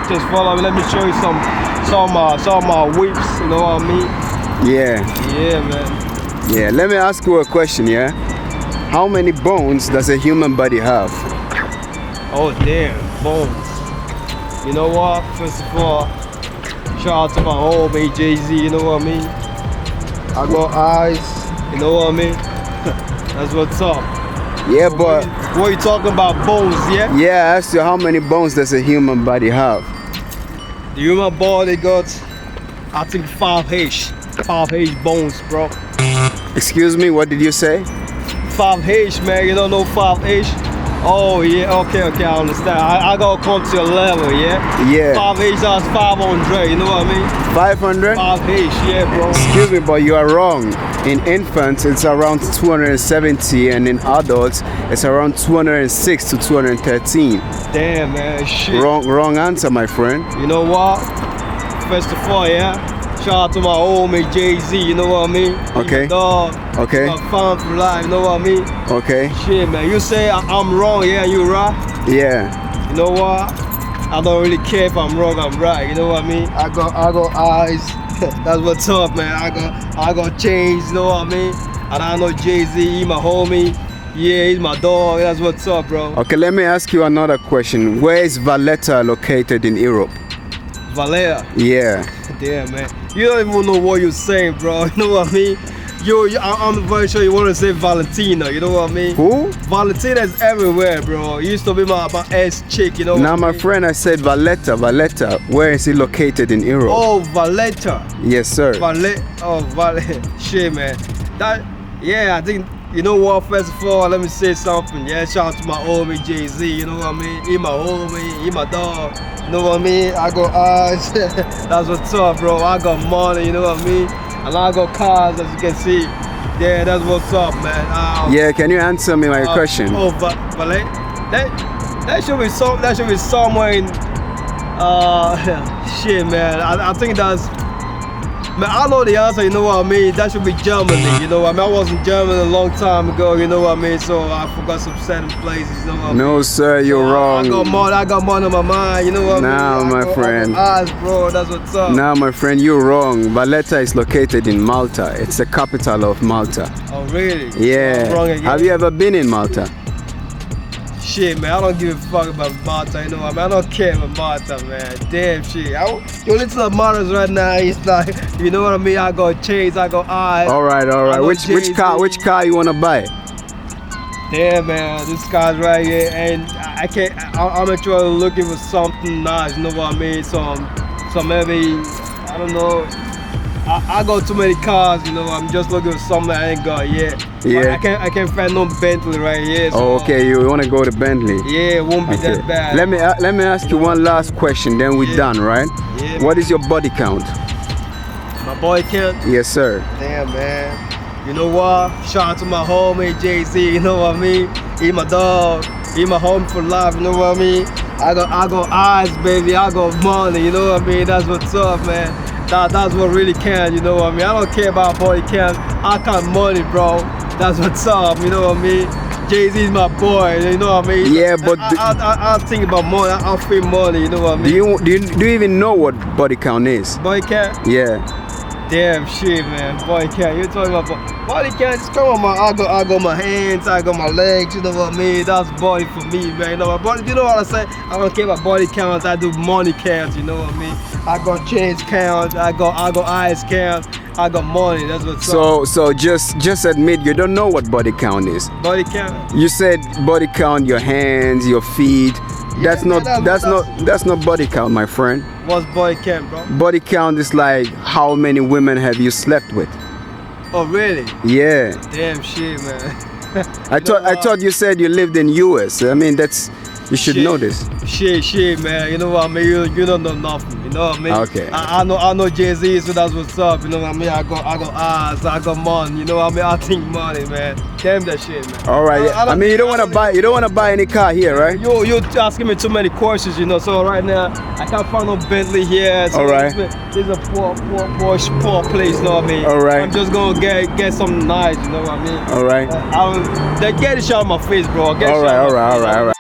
Just follow me. Let me show you some whips. You know what I mean? Yeah. Yeah, man. Yeah. Let me ask you a question. Yeah. How many bones does a human body have? Oh damn, bones. You know what? First of all, shout out to my homie Jay-Z. You know what I mean? I got eyes. You know what I mean? That's what's up. Yeah, So but what you talking about, bones? Yeah. yeah, I asked you how many bones does a human body have? The human body got, I think 5H bones, bro. Excuse me, what did you say? 5H, man. You don't know 5H? Oh yeah, okay, I understand. I gotta come to your level, yeah? Yeah. 5H, that's 500, you know what I mean? 500? 5H, yeah, bro. Excuse me, but you are wrong. In infants, it's around 270, and in adults, it's around 206 to 213. Damn, man, shit. Wrong answer, my friend. You know what? First of all, yeah, shout out to my homie Jay-Z, you know what I mean? Okay. My dog. Okay. My fan for life, you know what I mean? Okay. Shit, man, you say I'm wrong, yeah, you right? Yeah. You know what? I don't really care if I'm wrong, I'm right. You know what I mean? I got eyes. That's what's up, man. I got chains. You know what I mean? And I know Jay-Z, he my homie. Yeah, he's my dog. That's what's up, bro. Okay, let me ask you another question. Where is Valletta located in Europe? Valletta. Yeah. Damn, man. You don't even know what you're saying, bro. You know what I mean? I'm very sure you want to say Valentina. You know what I mean? Who? Valentina is everywhere, bro. It used to be my ex chick. You know. Now, my I mean? friend, I said Valletta. Valletta. Where is it located in Europe? Oh, Valletta. Yes, sir. Valletta. Shit, man. Yeah, I think, you know what, first of all, let me say something. Yeah, shout out to my homie Jay-Z, you know what I mean? He my homie, he my dog. You know what I mean? I got eyes. That's what's up, bro. I got money, you know what I mean? And I got cars, as you can see. Yeah, that's what's up, man. Yeah, can you answer me my question? Oh, Valletta? That should be somewhere in shit, man. I think that's, man, I know the answer, you know what I mean? That should be Germany, you know what I mean? I was in Germany a long time ago, you know what I mean? So I forgot some certain places, you know what I mean? No, sir, you're wrong. I got money on my mind, you know what I mean? Now, my friend. Eyes, bro, that's what's up. Now, my friend, you're wrong. Valletta is located in Malta. It's the capital of Malta. Oh, really? Yeah. I'm wrong again. Have you ever been in Malta? Shit, man, I don't give a fuck about Malta, you know what I mean? I don't care about Malta, man. Damn shit. You listen to Malta right now, it's like, you know what I mean? I got chains, I got eyes. All right. Which car you wanna buy? Damn, man, this car's right here, and I'm actually looking for something nice, you know what I mean? Some maybe, I don't know. I got too many cars, you know. I'm just looking for something I ain't got yet. Yeah. I can't find no Bentley right here. So, oh, okay. You want to go to Bentley? Yeah, it won't be that bad. Let me ask you one last question. Then we're done, right? Yeah. What is your body count? My body count? Yes, sir. Damn, man. You know what? Shout out to my homie Jay-Z. You know what I mean? He my dog. He my homie for life. You know what I mean? I got eyes, baby. I got money. You know what I mean? That's what's up, man. That's what really counts, you know what I mean? I don't care about body count. I count money, bro. That's what's up, you know what I mean? Jay-Z's my boy, you know what I mean? Yeah, but I think about money. I feel money, you know what I mean? Do you even know what body count is? Body count? Yeah. Damn shit, man. Body count. You're talking about body count? Just come on, man. I got my hands, I got my legs, you know what I mean? That's body for me, man. You know what I say? I don't care about body counts. I do money counts, you know what I mean? I got chains count. I got eyes count. I got money. That's what's up. So just admit you don't know what body count is. Body count. You said body count your hands, your feet. Yeah, that's not body count, my friend. What's body count, bro? Body count is like how many women have you slept with? Oh really? Yeah. Damn shit, man. I thought you said you lived in US. I mean you should know this. Shit, man. You know what I mean? You don't know nothing. You know what I mean? Okay. I know Jay-Z, so that's what's up. You know what I mean? I got eyes, I got money. You know what I mean? I think money, man. Damn that shit, man. All right. I mean, you don't want to buy any car here, right? You're asking me too many questions, you know. So right now, I can't find no Bentley here. So all right. It's a poor place. You know what I mean? All right. I'm just gonna get something nice. You know what I mean? All right. Get it shot on my face, bro. All right.